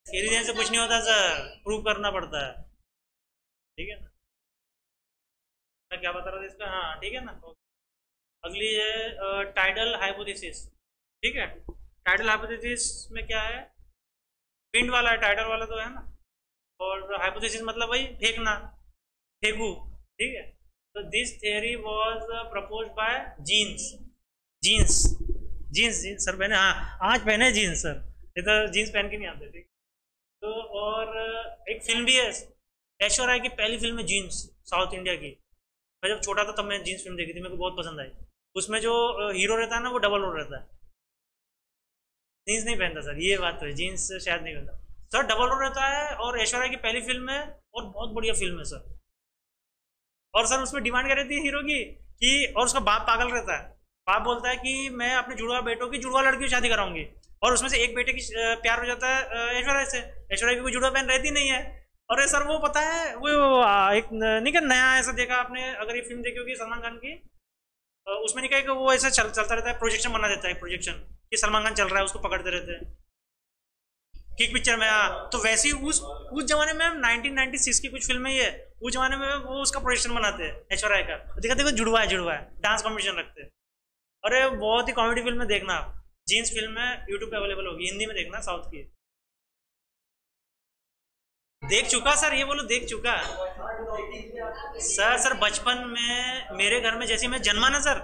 Speaker 1: थ्योरी देने से कुछ नहीं होता सर प्रूव करना पड़ता है। ठीक है ना। मैं क्या बता रहा था इसका हाँ ठीक है ना। अगली है टाइडल हाइपोथेसिस। ठीक है। टाइडल हाइपोथेसिस में क्या है। विंड वाला है टाइडल वाला तो है ना। और हाइपोथेसिस मतलब वही फेंकना। फेंकू। ठीक है। तो this theory was propose by Jeans. Jeans. Jeans jeans sir पहने हाँ आज पहने जीन्स सर। ये तो जीन्स पहन के नहीं आते ठीक। तो और एक फिल्म भी है। ऐश्वर्या राय की पहली फिल्म है जीन्स साउथ इंडिया की। मैं जब छोटा था तब मैं जीन्स फिल्म देखी थी मेरे को बहुत पसंद आई। उसमें जो हीरो रहता है ना वो डबल रोल रहता है। जीन्स नहीं पहनता सर ये बात तो है जीन्स शायद नहीं पहनता। सर डबल रोल रहता है और ऐश्वर्या की पहली फिल्म है और बहुत बढ़िया फिल्म है सर। और सर उसमें डिमांड क्या रहती है हीरो की कि और उसका बाप पागल रहता है। बाप बोलता है कि मैं अपने जुड़वा बेटों की जुड़वा लड़की की शादी कराऊंगी। और उसमें से एक बेटे की प्यार हो जाता है ऐश्वर्या से। ऐश्वर्या की कोई जुड़वा बहन रहती नहीं है। और ये सर वो पता है वो एक नहीं क्या नया ऐसा देखा आपने अगर ये फिल्म देखी होगी सलमान खान की। उसमें नहीं कहा कि वो ऐसा चलता रहता है प्रोजेक्शन बना देता है प्रोजेक्शन कि सलमान खान चल रहा है उसको पकड़ते रहते हैं। किक पिक्चर में हाँ तो वैसे ही उस जमाने में 1996 की कुछ फिल्में ही है। उस जमाने में वो उसका प्रोजेक्शन बनाते हैं ऐश्वर्या का। देखा देखो जुड़वा है डांस कॉम्पिटिशन रखते हैं। अरे बहुत ही कॉमेडी फिल्म है देखना आप। जीन्स फिल्म है यूट्यूब पे अवेलेबल होगी हिंदी में देखना साउथ की। देख चुका सर ये बोलो देख चुका। सर बचपन में मेरे घर में जैसे मैं जन्मा ना सर।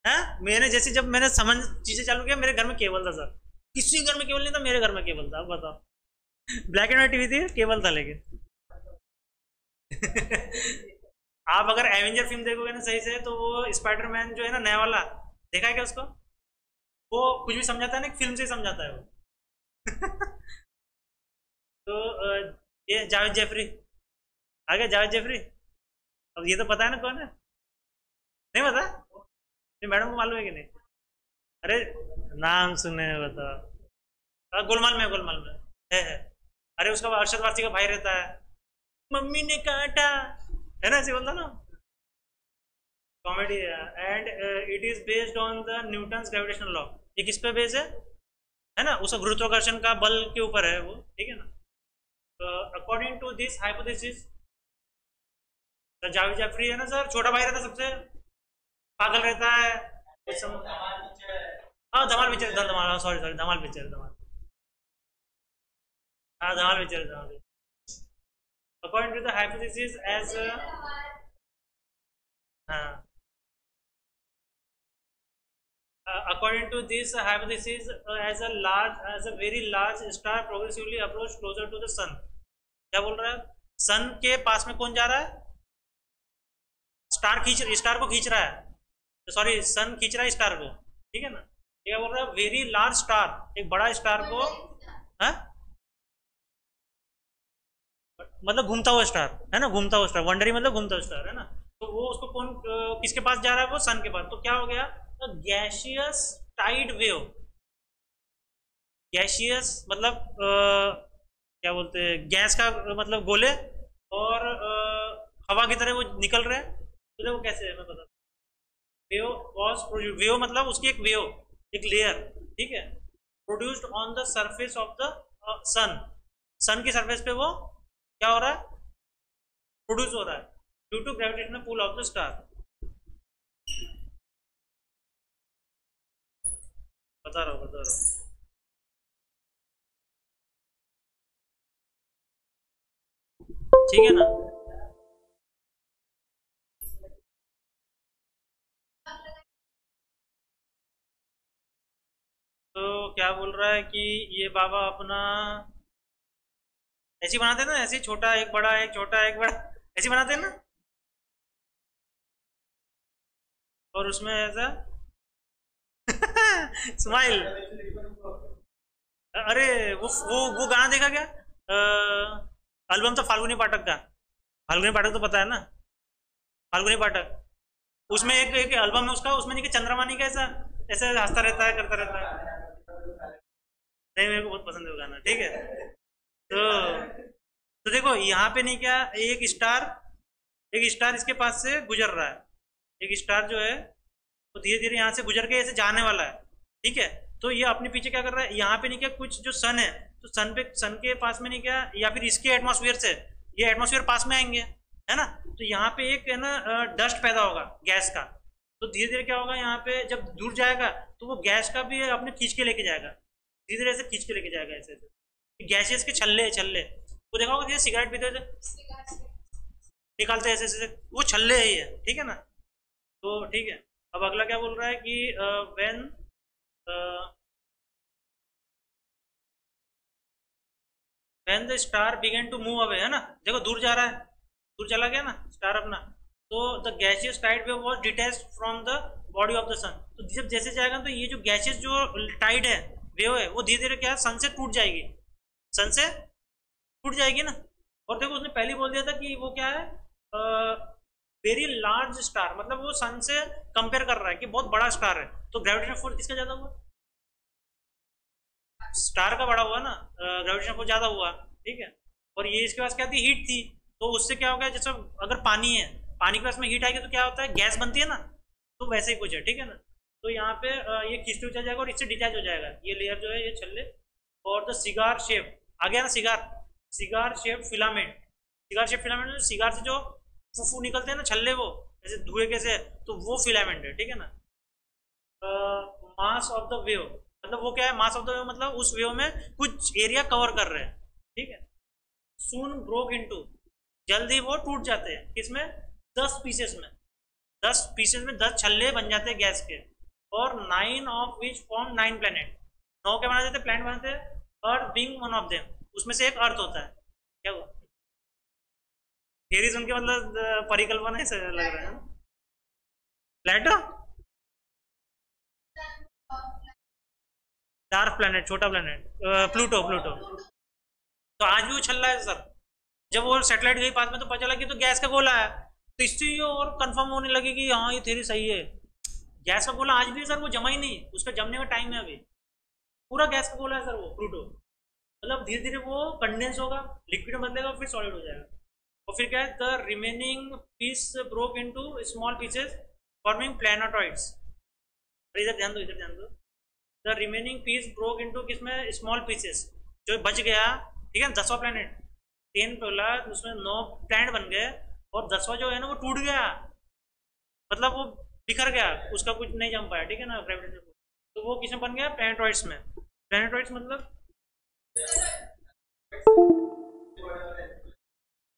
Speaker 1: है मैंने जैसे जब मैंने समझ चीजें चालू किया मेरे घर में केबल था सर। किसी घर में केबल नहीं था मेरे घर में केबल था अब बताओ। ब्लैक एंड व्हाइट टीवी थी केबल था लेकिन। आप अगर एवेंजर फिल्म देखोगे ना सही से तो वो स्पाइडरमैन जो है ना नया वाला देखा है क्या उसको। वो कुछ भी समझाता है ना फिल्म से ही समझाता है वो। तो ये जावेद जेफरी। आ गया जावेद जेफरी। अब ये तो पता है ना कौन है। नहीं पता। ये मैडम को मालूम है कि नहीं। अरे नाम सुनने में बताओ। गोलमाल में है। अरे उसका अरशद वारसी का भाई रहता है। मम्मी ने काटा है ना ऐसे बोलता ना। कॉमेडी है and it is based on the Newton's gravitational law. ये किस पे बेस है ना उसका गुरुत्वाकर्षण का बल के ऊपर है वो ठीक है ना। According to this hypothesis sir Javed Jaffrey है ना सर छोटा भाई रहता है सबसे। पागल रहता है कुछ हाँ Dhamaal picture Dhamaal sorry sorry Dhamaal picture Dhamaal. हाँ Dhamaal picture Dhamaal. According to the hypothesis as हाँ according to this hypothesis as a very large star progressively approach closer to the sun। क्या बोल रहा है। सन के पास में कौन जा रहा है। स्टार को खींच रहा है। सॉरी सन खींच रहा है स्टार को। ठीक है ना। क्या बोल रहा है वेरी लार्ज स्टार एक बड़ा स्टार को। है मतलब घूमता हुआ स्टार है ना घूमता हुआ स्टार वंडरी मतलब घूमता हुआ स्टार है ना। तो वो उसको कौन किसके पास जा रहा है वो सन के पास तो क्या हो गया। Gaseous Tide wave. गैशियस मतलब क्या बोलते हैं गैस का मतलब गोले। और हवा की तरह वो निकल रहे हैं तो देखो कैसे है मैं बता। वेव वॉज वेव मतलब उसकी एक वेव एक लेयर ठीक है produced on the surface of the sun. Sun की सरफेस पे वो क्या हो रहा है प्रोड्यूस हो रहा है due to gravitational pull of the star. बता रहा हूँ। ठीक है ना। तो क्या बोल रहा है कि ये बाबा अपना ऐसे ही बनाते हैं ना, ऐसे ही छोटा एक बड़ा, एक छोटा एक बड़ा, ऐसे ही बनाते हैं ना। और उसमें ऐसा स्माइल। अरे वो गाना देखा क्या? एल्बम तो फाल्गुनी पाठक का। फाल्गुनी पाठक तो पता है ना, फाल्गुनी पाठक। उसमें एक एक एल्बम है उसका, उसमें नहीं कि चंद्रमा नहीं कैसा ऐसे हंसता रहता है, करता रहता है। नहीं, मेरे को बहुत पसंद है वो गाना, ठीक है। तो देखो यहाँ पे नहीं क्या, एक स्टार इसके पास से गुजर रहा है। एक स्टार जो है वो धीरे धीरे यहाँ से गुजर के ऐसे जाने वाला है, ठीक है। तो ये अपने पीछे क्या कर रहा है, यहाँ पे नहीं क्या कुछ जो सन है, तो सन के पास में नहीं क्या, या फिर इसके एटमॉस्फेयर से ये एटमॉस्फेयर पास में आएंगे, है ना। तो यहाँ पे एक है ना डस्ट पैदा होगा गैस का। तो धीरे धीरे क्या होगा, यहाँ पे जब दूर जाएगा तो वो गैस का भी अपने खींच के लेके जाएगा, धीरे धीरे ऐसे खींच के लेके जाएगा, ऐसे ऐसे गैसेस के छल्ले छल्ले। वो देखा होगा जैसे सिगरेट पीते थे, निकालते ऐसे ऐसे, वो छल्ले है ये, ठीक है ना। तो ठीक है, अब अगला क्या बोल रहा है कि when when the star began to move away, है ना, देखो दूर जा रहा है, दूर चला गया ना स्टार अपना। तो the gaseous tide wave was detached from the body of the sun. तो जब जैसे जाएगा तो ये जो गैसियस जो टाइड है, वेव है, वो धीरे धीरे क्या सन से टूट जाएगी, सन से टूट जाएगी ना। और देखो उसने पहले बोल दिया था कि वो क्या है, वेरी लार्ज स्टार, मतलब वो सन से कंपेयर कर रहा है कि बहुत बड़ा स्टार है। तो ग्रेविटेशनल फोर्स किसका ज्यादा हुआ, स्टार का बड़ा हुआ ना, ग्रेविटेशन फोर्स ज्यादा हुआ, ठीक है। और ये इसके पास क्या थी, हीट थी। तो उससे क्या हो गया, जैसे अगर पानी है, पानी के पास में हीट आएगी तो क्या होता है, गैस बनती है ना। तो वैसे ही कुछ है, ठीक है ना। तो यहाँ पे ये खिंचते हुए चल जाएगा और इससे डिटैच हो जाएगा ये लेयर जो है, ये छल्ले। और द सिगार शेप आ गया ना, cigar shape filament. Cigar shape filament, cigar से जो फूफू निकलते हैं ना छल्ले, वो ऐसे धुएं कैसे, तो वो फिलामेंट है, ठीक है ना। मास ऑफ द वेव, मतलब वो क्या है, मास ऑफ द वेव मतलब उस वेव में कुछ एरिया कवर कर रहे हैं, ठीक है। सून ब्रोक इनटू, जल्दी वो टूट जाते हैं, किसमें, 10 पीसेस में, 10 पीसेस में 10 छल्ले बन जाते हैं गैस के। और 9 ऑफ विच फॉर्म 9 प्लेनेट, 9 क्या बना देते, प्लैनेट बनाते हैं। अर्थ बीइंग वन ऑफ देम, उसमें से एक अर्थ होता है। क्या हुआ, थियरी सुन के मतलब परिकल्पना ऐसे लग रहा है। प्लेटो, डार्क प्लेनेट, छोटा प्लेनेट, प्लूटो, प्लूटो। तो आज भी वो छल रहा है सर। जब वो सेटेलाइट गई पास में तो पता चला कि तो गैस का गोला है। तो इससे ये और कंफर्म होने लगी कि हाँ ये थ्योरी सही है। गैस का गोला आज भी है सर, वो जमा ही नहीं, उसका जमने का टाइम है अभी। पूरा गैस का गोला है सर वो प्लूटो। मतलब धीरे धीरे वो कंडेंस होगा, लिक्विड में बदलेगा, फिर सॉलिड हो जाएगा। और फिर क्या है, the remaining piece broke into small pieces forming planetoids. इधर ध्यान दो, इधर ध्यान दो। The remaining piece broke into किसमें, स्मॉल पीसेस, जो बच गया, ठीक है। 10वां प्लैनेट, 10 बोला उसमें 9 प्लैनेट बन गए, और 10वां जो है ना वो टूट गया, मतलब वो बिखर गया, उसका कुछ नहीं जम पाया, ठीक है ना, ग्रेविटेशन। तो वो किसमें बन गया, प्लैनेटॉइड्स में। प्लैनेटॉइड्स मतलब,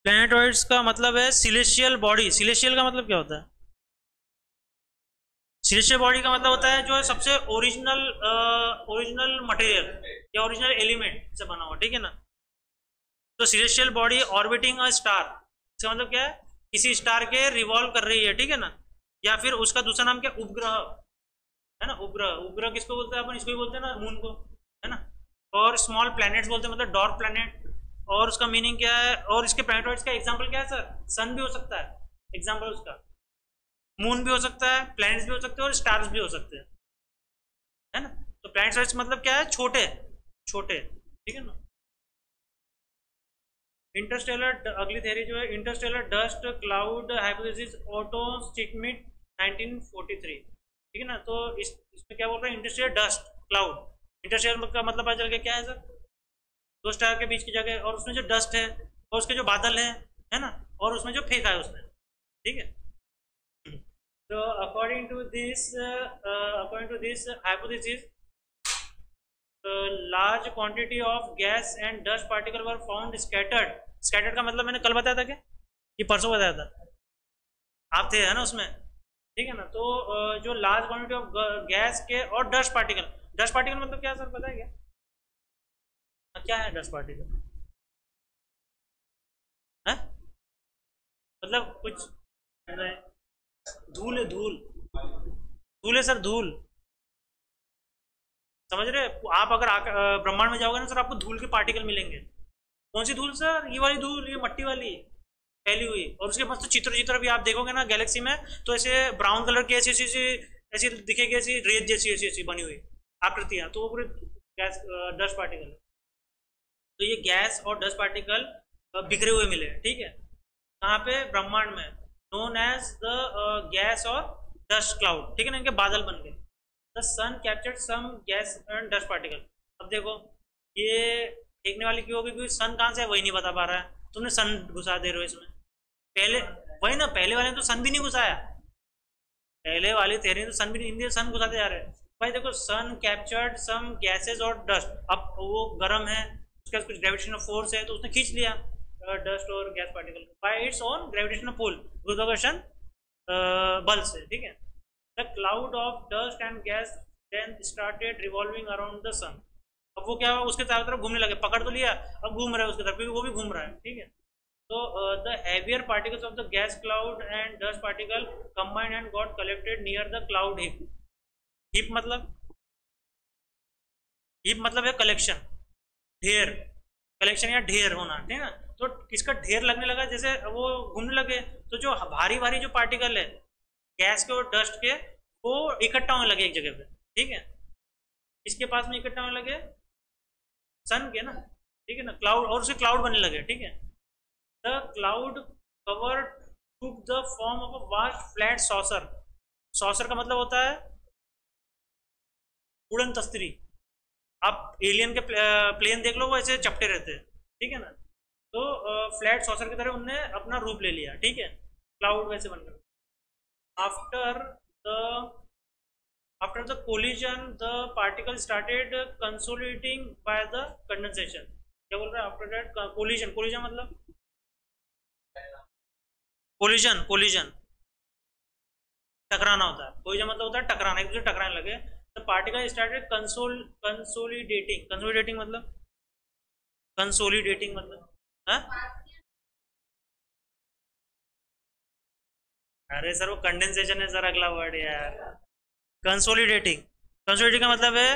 Speaker 1: प्लैनेटॉइड्स का मतलब है सिलेशियल बॉडी। सिलेशियल का मतलब क्या होता है, सिलेशियल बॉडी का मतलब होता है जो सबसे ओरिजिनल मटेरियल या ओरिजिनल एलिमेंट से बना हुआ, ठीक है ना। तो celestial body orbiting a star, इसका मतलब क्या है, किसी स्टार के रिवॉल्व कर रही है, ठीक है ना। या फिर उसका दूसरा नाम क्या, उपग्रह, है ना। उपग्रह, उपग्रह किसको बोलते हैं अपन, इसको ही बोलते हैं ना, मून को, है ना। और स्मॉल प्लैनेट्स बोलते हैं, मतलब डॉर्क प्लैनेट। और उसका मीनिंग क्या है, और इसके प्लैनेटॉइड्स का एग्जांपल क्या है सर, सन भी हो सकता है एग्जांपल उसका, मून भी हो सकता है, प्लैनेट्स भी हो सकते हैं, और स्टार्स भी हो सकते हैं, है ना। तो प्लैनेटॉइड्स मतलब क्या है, छोटे छोटे, ठीक है ना। इंटरस्टेलर, अगली थ्योरी जो है, interstellar dust cloud hypothesis, Otto Schmidt 1943, ठीक है ना। तो इसमें क्या बोल रहा है, इंटरस्टेलर डस्ट क्लाउड। इंटरस्टेलर का मतलब पता चल गया क्या है सर, 2 स्टार के बीच की जगह, और उसमें जो डस्ट है, और उसके जो बादल है ना, और उसमें जो फेंका है उसने, ठीक है। तो according to this hypothesis, large quantity of gas and dust particle were found scattered. Scattered का मतलब मैंने कल बताया था क्या, ये परसों बताया था, आप थे, है ना उसमें, ठीक है ना। तो जो लार्ज क्वांटिटी ऑफ गैस के और डस्ट पार्टिकल मतलब क्या सर, पता है क्या, क्या है डस्ट पार्टिकल, मतलब कुछ धूल है, धूल, धूल है सर, धूल। समझ रहे आप? अगर ब्रह्मांड में जाओगे ना सर, आपको धूल के पार्टिकल मिलेंगे। कौन सी धूल सर? ये वाली धूल, ये मट्टी वाली फैली हुई। और उसके पास तो चित्र चित्र भी आप देखोगे ना गैलेक्सी में, तो ऐसे ब्राउन कलर की ऐसी ऐसी ऐसी दिखेगी, ऐसी रेत जैसी ऐसी ऐसी बनी हुई आकृतियां, तो वो पूरे गैस डस्ट पार्टिकल। तो ये गैस और डस्ट पार्टिकल बिखरे हुए मिले, ठीक है, कहाँ पे? ब्रह्मांड में, नोन एज द गैस और डस्ट क्लाउड, ठीक है ना, इनके बादल बन गए। The sun captured some gas and dust particle. अब देखो ये देखने वाली क्यों होगी, क्योंकि सन कहाँ से है वही नहीं बता पा रहा है, तुमने सन घुसा दे रहे हो इसमें। पहले वही ना, पहले वाले ने तो सन भी नहीं घुसाया, पहले वाली थ्योरी तो सन भी नहीं, सन घुसाते जा रहे हैं। भाई देखो, सन कैप्चर्ड सम गैसेज और डस्ट, अब वो गर्म है, उसके पास कुछ ग्रेविटेशनल फोर्स है, तो उसने खींच लिया डस्ट और gas particle by its own gravitational pull, गुरुत्वाकर्षण बल से, ठीक है। The cloud of dust and gas then started revolving around the sun. अब वो क्या हुआ, उसके चारों तरफ घूमने लगे, पकड़ तो लिया, अब घूम रहा है उसके तरफ, क्योंकि वो भी घूम रहा है, ठीक है। So the heavier particles of the gas cloud and dust particle combined and got collected near the cloud heap. Heap मतलब है कलेक्शन, ढेर, कलेक्शन या ढेर होना, ठीक है ना। तो किसका ढेर लगने लगा, जैसे वो घूमने लगे, तो जो भारी भारी जो पार्टिकल है गैस के और डस्ट के, वो इकट्ठा होने लगे एक जगह पे, ठीक है। इसके पास में इकट्ठा होने लगे, सन के ना, ठीक है ना, क्लाउड, और उसके क्लाउड बनने लगे, ठीक है। The cloud cover took the form of a vast flat saucer. Saucer का मतलब होता है उड़न तस्तरी। आप एलियन के प्लेन देख लो, वो ऐसे चपटे रहते हैं, ठीक है ना। तो फ्लैट सॉसर की तरह उनने अपना रूप ले लिया, ठीक है, क्लाउड वैसे बनकर। After the collision the particle started consolidating by the condensation. क्या बोल रहा है? आफ्टर दैट कोलिजन, कोलिजन मतलब कोलिजन टकराना होता है, कोलिजन मतलब होता है टकराना, एक दूसरे टकराने लगे। द पार्टिकल स्टार्टेड कंसोलिडेटिंग मतलब हाँ? अरे सर वो कंडेंसेशन है सर, अगला वर्ड यार, कंसोलिडेटिंग। कंसोलिडेटिंग का मतलब है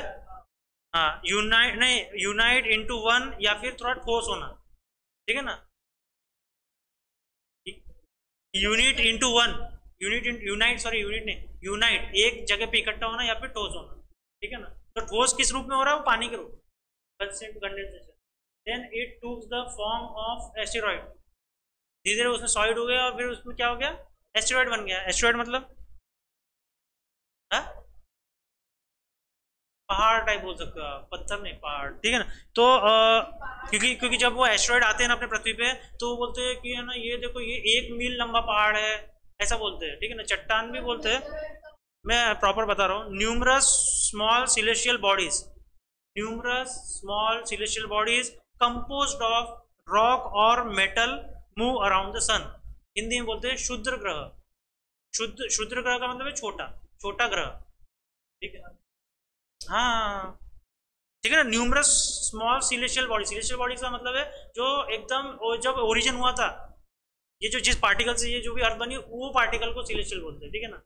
Speaker 1: हाँ, यूनाइट, नहीं, यूनाइट इनटू वन, या फिर थोड़ा ठोस होना, ठीक है ना, unit into one, unite, sorry unit नहीं, यूनाइट, एक जगह पे इकट्ठा होना या फिर ठोस होना, ठीक है ना। तो ठोस किस रूप में हो रहा है? वो पानी के रूप, condensation. Then it took the form of asteroid, धीरे धीरे उसमें सॉलिड हो गया, और फिर उसमें क्या हो गया? एस्टेरॉइड बन गया। एस्टेरॉइड मतलब पहाड़ टाइप बोल सकते हो आप, पत्थर नहीं, पहाड़, ठीक है ना। तो क्योंकि जब वो एस्टेरॉइड आते हैं ना अपने पृथ्वी पे, तो वो बोलते हैं कि है ना, ये देखो ये 1 मील लंबा पहाड़ है, ऐसा बोलते हैं, ठीक है ना। चट्टान भी बोलते हैं, मैं प्रॉपर बता रहा हूँ। Numerous small celestial bodies, numerous small celestial bodies composed of rock और मेटल मूव अराउंड द सन। हिंदी में बोलते हैं क्षुद्र ग्रह। क्षुद्र ग्रह का मतलब है छोटा, छोटा ग्रह, ठीक है। हाँ, ठीक है ना। Numerous small celestial body, celestial body का मतलब है जो एकदम, जब ओरिजिन हुआ था, ये जो जिस पार्टिकल से ये जो भी अर्थ बनी, वो पार्टिकल को सिलेस्टियल बोलते हैं, ठीक है ना।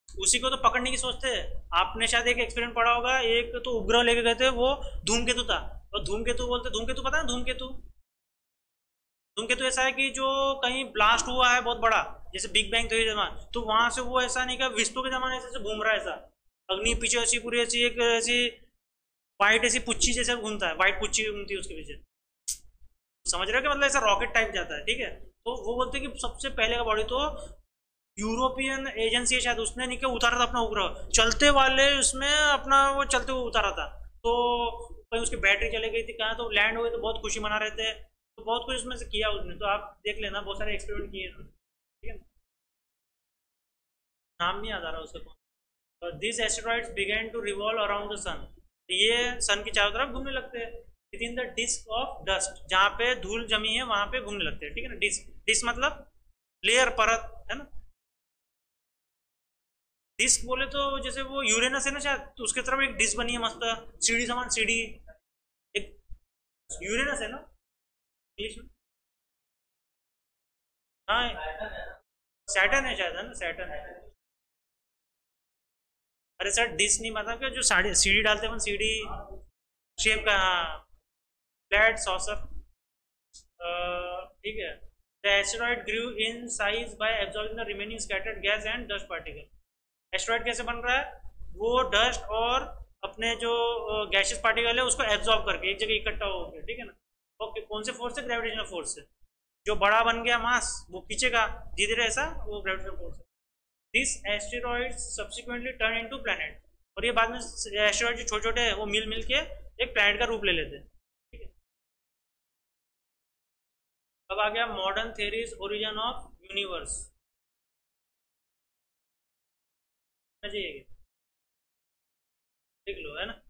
Speaker 1: उसी को तो पकड़ने की सोचते हैं। आपने शायद एक एक्सपेरिमेंट पढ़ा होगा, एक तो उपग्रह लेके गए थे, वो धूमकेतु था, और धूमकेतु बोलते, धूमकेतु पता है धूमकेतु? धूमकेतु ऐसा है कि जो कहीं ब्लास्ट हुआ है बहुत बड़ा, जैसे बिग बैंग थ्योरी जमाना, तो वहां से वो ऐसा नहीं, कि विष्णु के जमाने से घूम रहा है ऐसा, अग्नि पीछे ऐसी पूरी ऐसी एक ऐसी वाइट ऐसी पुच्ची जैसे घूमता है, वाइट पुच्ची घूमती है उसके पीछे, समझ रहे हो? कि मतलब ऐसा रॉकेट टाइप जाता है, ठीक है। तो वो बोलते हैं कि सबसे पहले का बॉडी तो यूरोपियन एजेंसी है शायद, उसने नहीं क्या उतारा था अपना उपग्रह, चलते वाले उसमें अपना वो चलते हुए उतारा था। तो कहीं उसकी बैटरी चले गई थी कहाँ, तो लैंड हुए तो बहुत खुशी मना रहे थे, तो बहुत कुछ उसमें से किया उसने, तो आप देख लेना, बहुत सारे एक्सपेरिमेंट किए हैं, ठीक है। नाम नहीं याद आ रहा उसका कौन। This asteroids begin to revolve around the sun, ये सन की चारों तरफ घूमने लगते हैं। Within the disk of dust, जहाँ पे धूल जमी है वहां पे घूमने लगते हैं, ठीक है ना। डिस्क, डिस्क मतलब लेयर, परत, है ना। डिस्क बोले तो जैसे वो यूरेनस है ना शायद, तो उसके तरफ एक डिस्क बनी है मस्त, सीढ़ी समान सीढ़ी, एक यूरेनस है ना इंग्लिश में, हाँ सैटर्न है शायद, है ना, सैटर्न है। अरे सर डिश नहीं, मतलब कि जो साड़ी सीढ़ी डालते हैं सीढ़ी शेप का, हाँ, फ्लैट सॉसर, ठीक है। The asteroid grew in size by absorbing the remaining scattered gas and dust particle. Asteroid कैसे बन रहा है, वो डस्ट और अपने जो गैशियस पार्टिकल है उसको एब्जॉर्ब करके एक जगह इकट्ठा हो गया, ठीक है ना। ओके, कौन से फोर्स है, ग्रेविटेशनल फोर्स है। जो बड़ा बन गया मास वो खींचेगा धीरे धीरे, ऐसा वो ग्रेविटेशनल फोर्स है। This asteroid subsequently turn into planet, और ये बाद में एस्टेरॉइड जो छोटे छोटे हैं वो मिल मिल के एक प्लैनेट का रूप ले लेते हैं, ठीक है। अब आ गया modern theories origin of universe, समझिए, देख लो, है ना।